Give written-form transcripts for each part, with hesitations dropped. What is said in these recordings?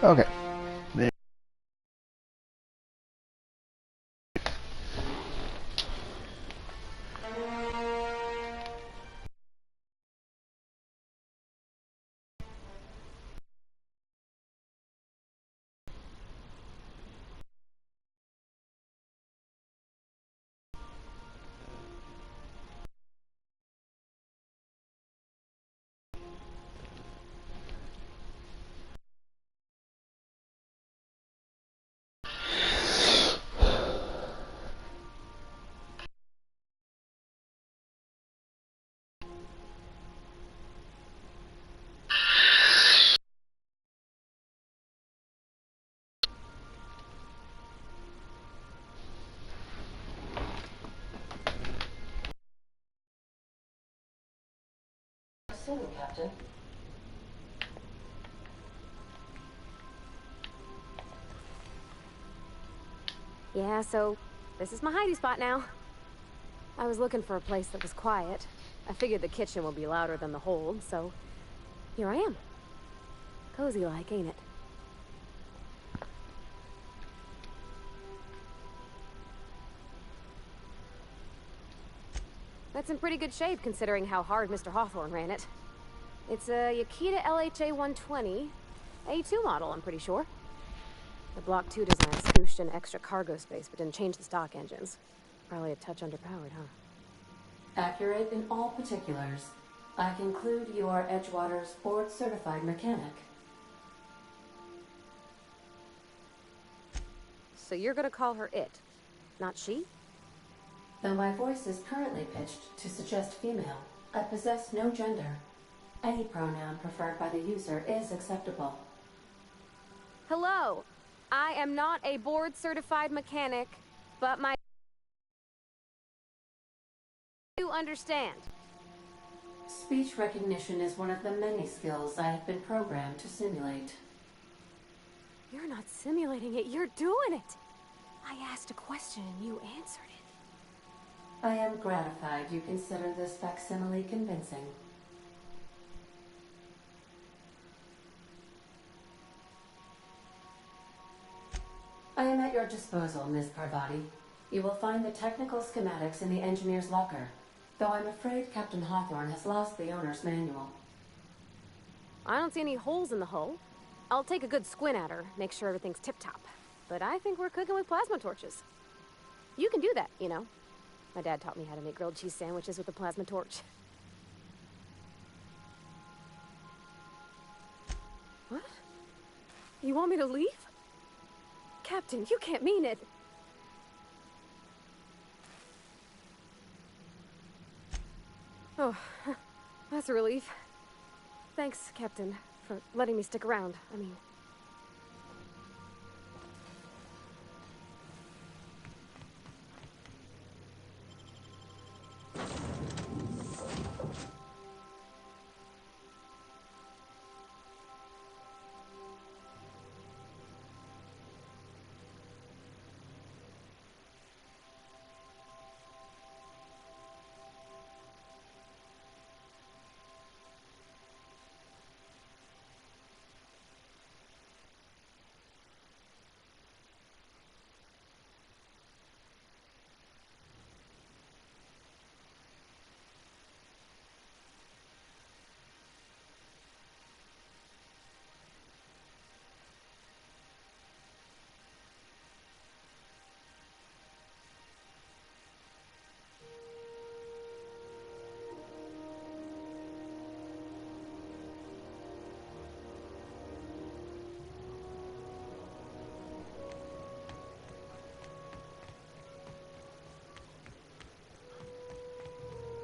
Okay. There. Captain. Yeah, so this is my hidey spot now. I was looking for a place that was quiet. I figured the kitchen would be louder than the hold, so here I am. Cozy like, ain't it? That's in pretty good shape considering how hard Mr. Hawthorne ran it. It's a Yakita LHA 120, A2 model, I'm pretty sure. The Block 2 design scooshed in extra cargo space, but didn't change the stock engines. Probably a touch underpowered, huh? Accurate in all particulars. I conclude you are Edgewater's board-certified mechanic. So you're gonna call her it, not she? Though my voice is currently pitched to suggest female, I possess no gender. Any pronoun preferred by the user is acceptable. Hello! I am not a board-certified mechanic, but my... You understand. Speech recognition is one of the many skills I have been programmed to simulate. You're not simulating it, you're doing it! I asked a question and you answered it. I am gratified you consider this facsimile convincing. I am at your disposal, Ms. Parvati. You will find the technical schematics in the engineer's locker, though I'm afraid Captain Hawthorne has lost the owner's manual. I don't see any holes in the hull. I'll take a good squint at her, make sure everything's tip-top. But I think we're cooking with plasma torches. You can do that, you know. My dad taught me how to make grilled cheese sandwiches with a plasma torch. What? You want me to leave? Captain, you can't mean it. Oh, that's a relief. Thanks, Captain, for letting me stick around. I mean...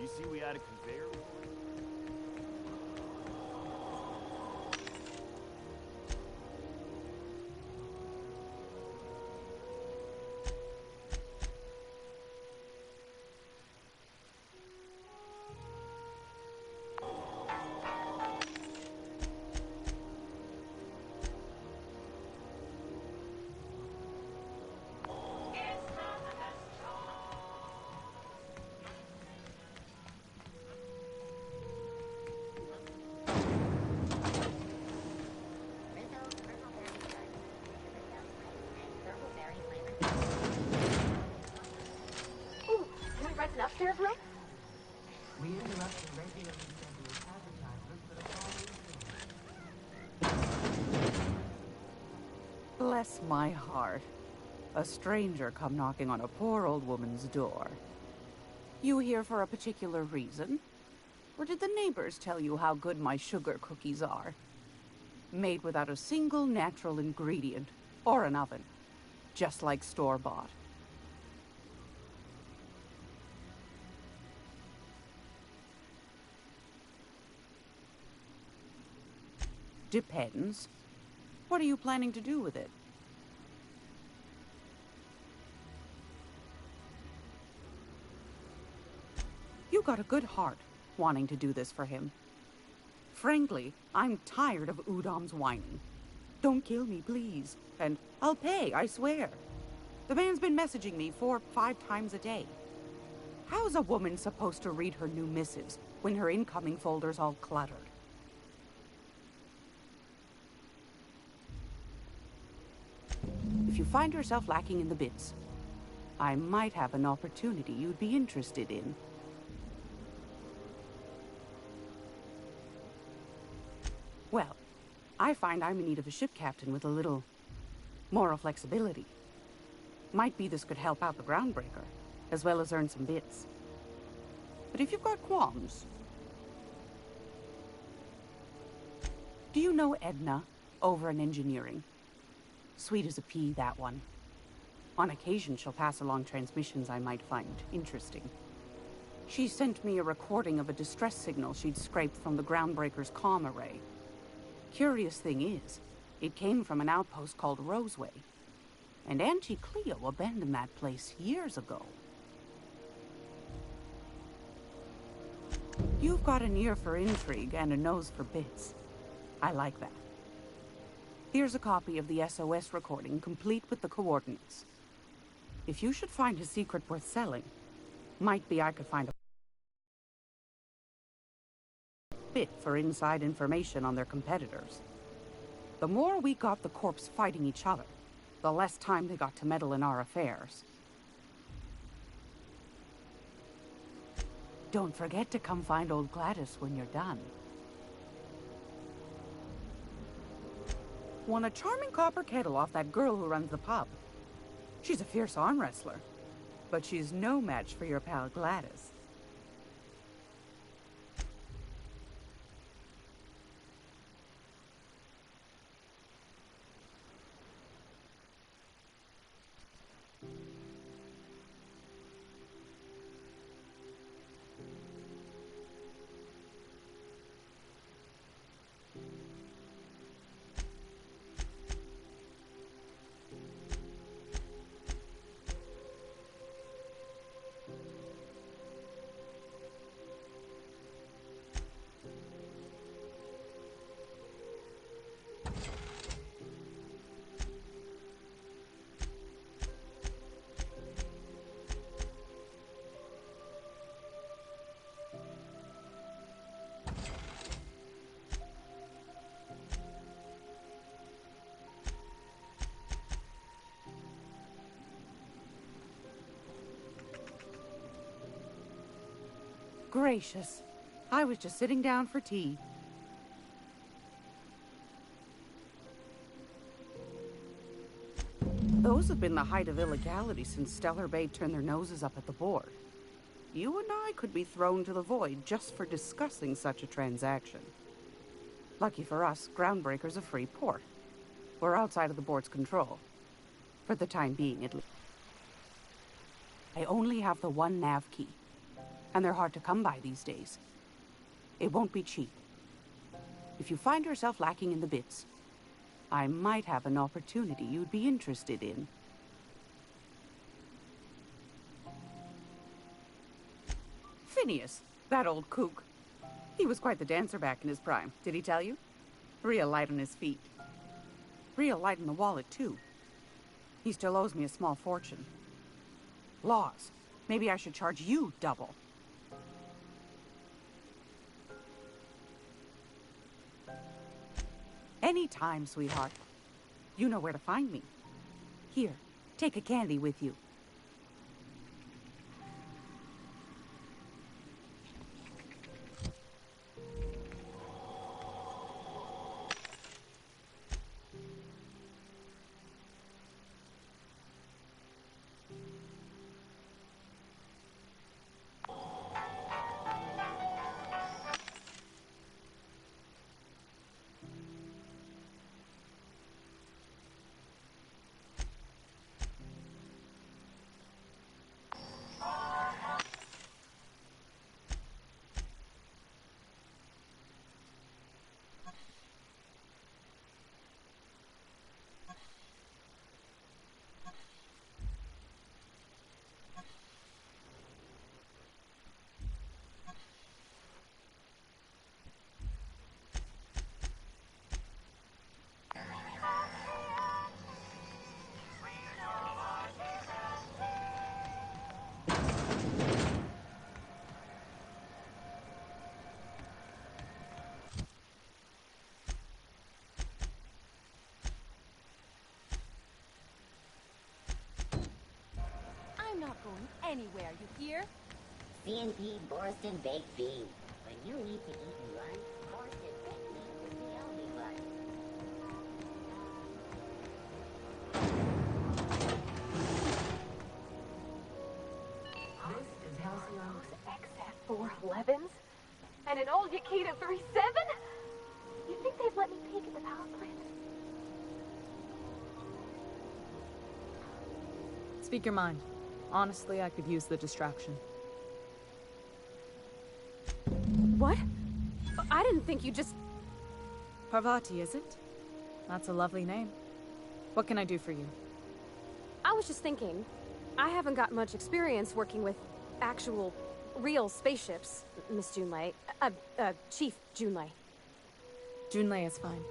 You see we had a conveyor? Bless my heart. A stranger come knocking on a poor old woman's door. You here for a particular reason? Or did the neighbors tell you how good my sugar cookies are? Made without a single natural ingredient, or an oven. Just like store-bought. Depends. What are you planning to do with it? You got a good heart, wanting to do this for him. Frankly, I'm tired of Udom's whining. Don't kill me, please. And I'll pay, I swear. The man's been messaging me 4 or 5 times a day. How's a woman supposed to read her new missives when her incoming folder's all cluttered? If you find yourself lacking in the bits, I might have an opportunity you'd be interested in. Well, I find I'm in need of a ship captain with a little moral flexibility. Might be this could help out the groundbreaker, as well as earn some bits. But if you've got qualms... Do you know Edna, over in engineering? Sweet as a pea, that one. On occasion, she'll pass along transmissions I might find interesting. She sent me a recording of a distress signal she'd scraped from the groundbreaker's comm array. Curious thing is, it came from an outpost called Roseway. And Auntie Cleo abandoned that place years ago. You've got an ear for intrigue and a nose for bits. I like that. Here's a copy of the SOS recording, complete with the coordinates. If you should find a secret worth selling, might be I could find a bit for inside information on their competitors. The more we got the corps fighting each other, the less time they got to meddle in our affairs. Don't forget to come find old Gladys when you're done. Won a charming copper kettle off that girl who runs the pub. She's a fierce arm wrestler, but she's no match for your pal Gladys. Gracious. I was just sitting down for tea. Those have been the height of illegality since Stellar Bay turned their noses up at the board. You and I could be thrown to the void just for discussing such a transaction. Lucky for us, Groundbreaker's a free port. We're outside of the board's control. For the time being, at least. I only have the one nav key. And they're hard to come by these days. It won't be cheap. If you find yourself lacking in the bits, I might have an opportunity you'd be interested in. Phineas, that old kook. He was quite the dancer back in his prime, did he tell you? Real light on his feet. Real light in the wallet, too. He still owes me a small fortune. Laws. Maybe I should charge you double. Anytime, sweetheart. You know where to find me. Here, take a candy with you. anywhere, you hear? C&P Borston Baked Beans. When you need to eat and run, Borston Baked Beans is the only one. This is Halcyon's XF411s? And an old Yakita 37? You think they've let me peek at the power plant? Speak your mind. Honestly, I could use the distraction. What? I didn't think you just... Parvati, is it? That's a lovely name. What can I do for you? I was just thinking, I haven't got much experience working with actual, real spaceships, Miss Junlei. Chief Junlei. Junlei is fine.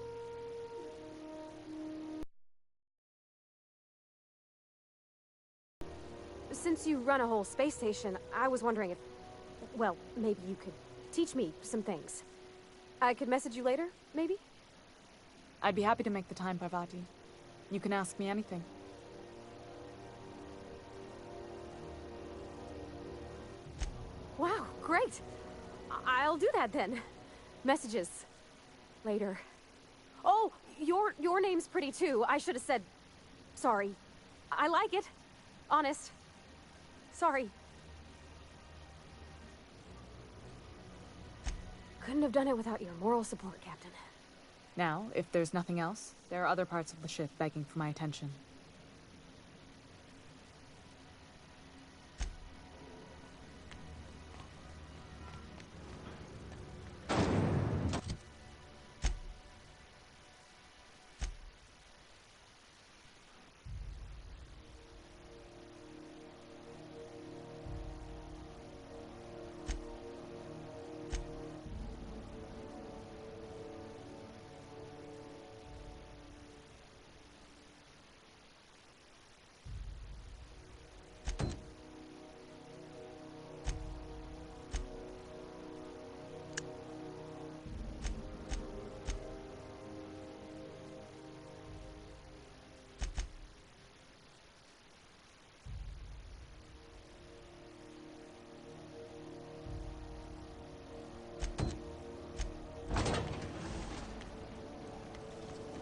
Since you run a whole space station, I was wondering if... Well, maybe you could teach me some things. I could message you later, maybe? I'd be happy to make the time, Parvati. You can ask me anything. Wow, great! I'll do that then. Messages. Later. Oh, your name's pretty too. I should have said... Sorry. I like it. Honest. Sorry. Couldn't have done it without your moral support, Captain. Now, if there's nothing else, there are other parts of the ship begging for my attention.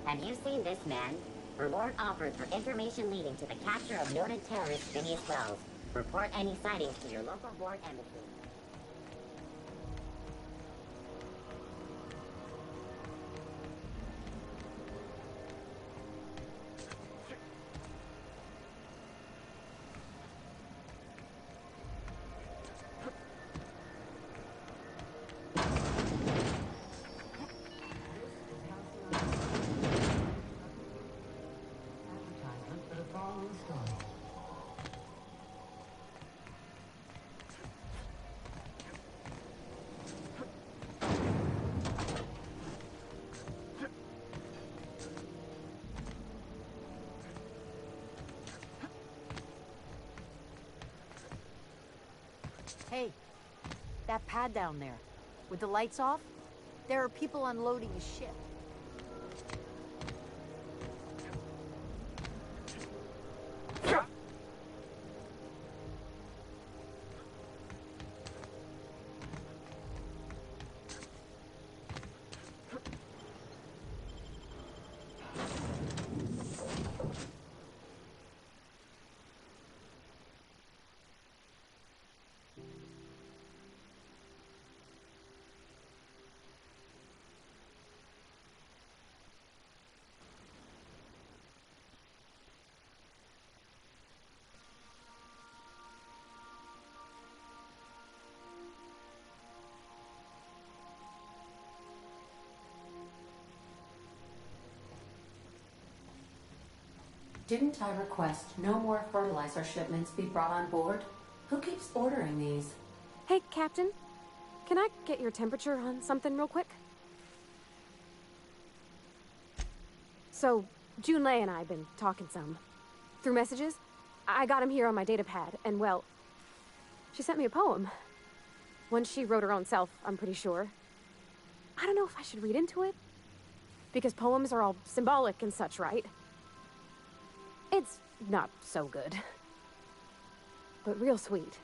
Have you seen this man? Reward offered for information leading to the capture of noted terrorist Phineas Wells. Report any sightings to your local board embassy. Hey, that pad down there, with the lights off, there are people unloading a ship. Didn't I request no more fertilizer shipments be brought on board? Who keeps ordering these? Hey, Captain. Can I get your temperature on something real quick? So, Junlei and I have been talking some. Through messages, I got him here on my data pad, and well, she sent me a poem. One she wrote her own self, I'm pretty sure. I don't know if I should read into it, because poems are all symbolic and such, right? It's not so good. but real sweet.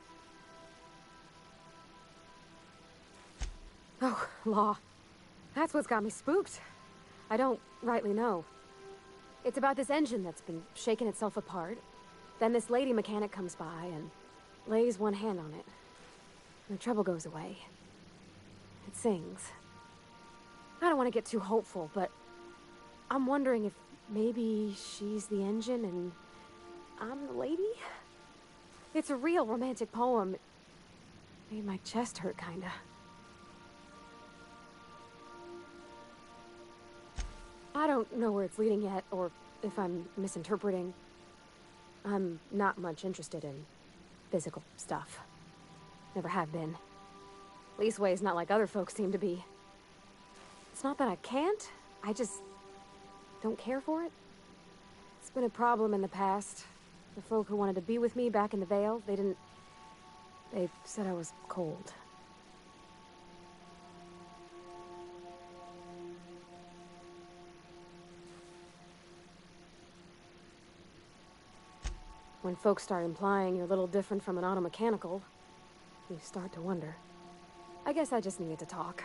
Oh, law. That's what's got me spooked. I don't rightly know. It's about this engine that's been shaking itself apart. Then this lady mechanic comes by and lays one hand on it. And the trouble goes away. It sings. I don't want to get too hopeful, but I'm wondering if maybe she's the engine and I'm the lady? It's a real romantic poem. It made my chest hurt, kinda. I don't know where it's leading yet, or if I'm misinterpreting. I'm not much interested in physical stuff. Never have been. Leastways, not like other folks seem to be. It's not that I can't, I just don't care for it. It's been a problem in the past. The folk who wanted to be with me back in the Vale, they said I was cold. When folks start implying you're a little different from an automechanical, you start to wonder. I guess I just needed to talk.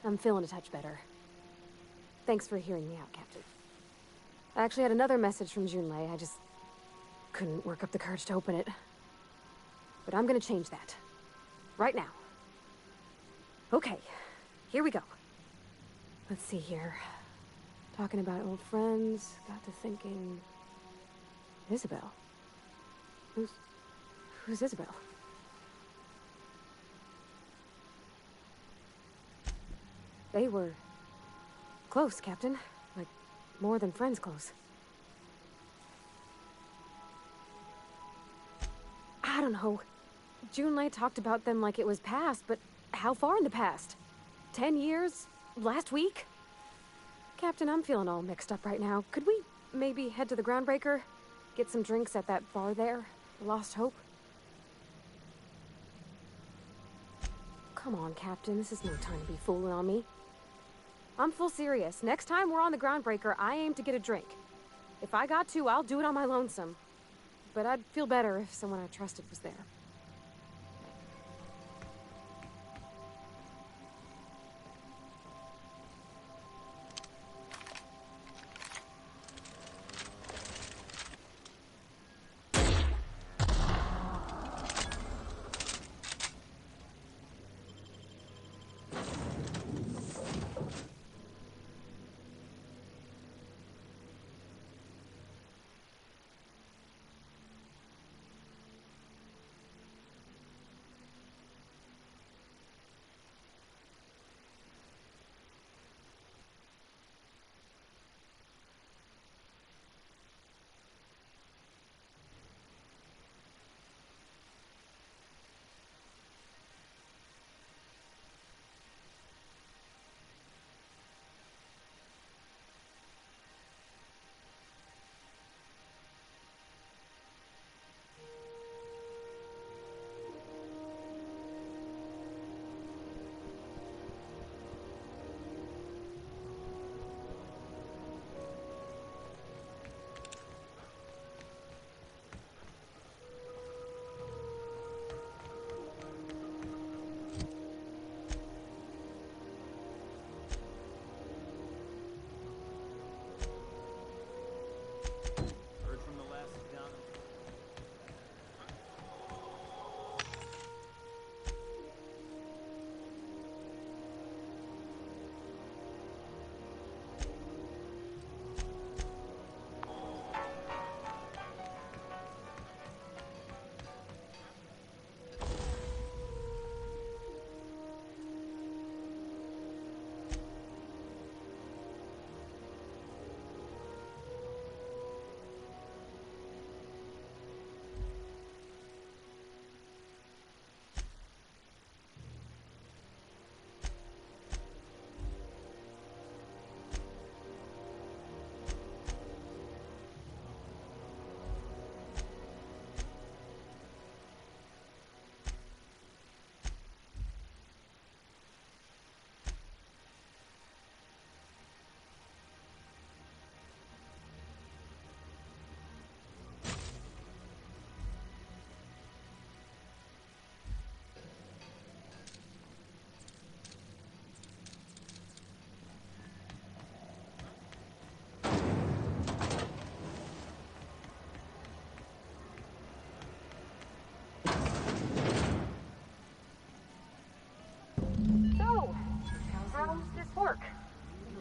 I'm feeling a touch better. Thanks for hearing me out, Captain. I actually had another message from Junlei. I just couldn't work up the courage to open it. But I'm gonna change that. Right now. Okay, here we go. Let's see here. Talking about old friends, got to thinking... Isabel? Who's Isabel? They were close, Captain. Like, more than friends close. I don't know. Junlei talked about them like it was past, but how far in the past? 10 years? Last week? Captain, I'm feeling all mixed up right now. Could we maybe head to the Groundbreaker? Get some drinks at that bar there? The Lost Hope? Come on, Captain. This is no time to be fooling on me. I'm full serious. Next time we're on the Groundbreaker, I aim to get a drink. If I got to, I'll do it on my lonesome. But I'd feel better if someone I trusted was there.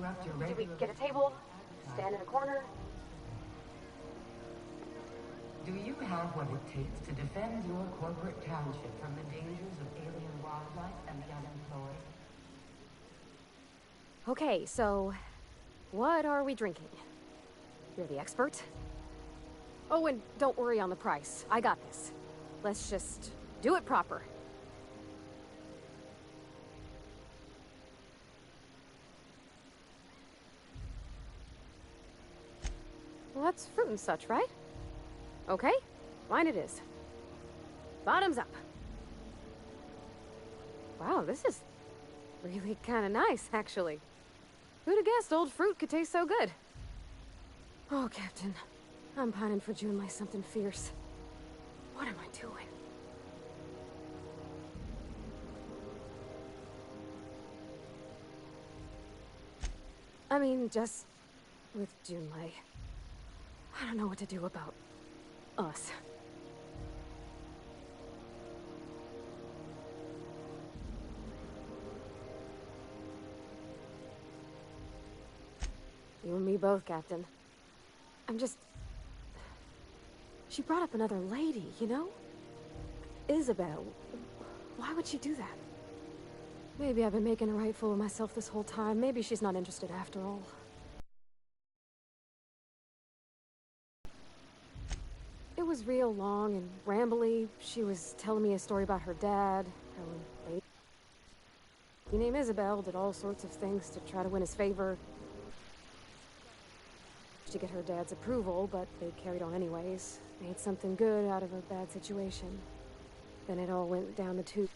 interrupt your Do we regular... get a table? Stand in a corner? Do you have what it takes to defend your corporate township from the dangers of alien wildlife and the unemployed? Okay, so what are we drinking? You're the expert. Oh, and don't worry on the price. I got this. Let's just do it proper. Well, that's fruit and such, right? Okay, mine it is. Bottoms up. Wow, this is really kind of nice, actually. Who'd have guessed old fruit could taste so good? Oh, Captain, I'm pining for June like something fierce. What am I doing? I mean, just with Junlei. I don't know what to do about us. You and me both, Captain. I'm just... She brought up another lady, you know? Isabel. Why would she do that? Maybe I've been making a right fool of myself this whole time. Maybe she's not interested after all. It was real long and rambly. She was telling me a story about her dad, how a lady named Isabel did all sorts of things to try to win his favor. To get her dad's approval, but they carried on anyways. Made something good out of a bad situation. Then it all went down the tube.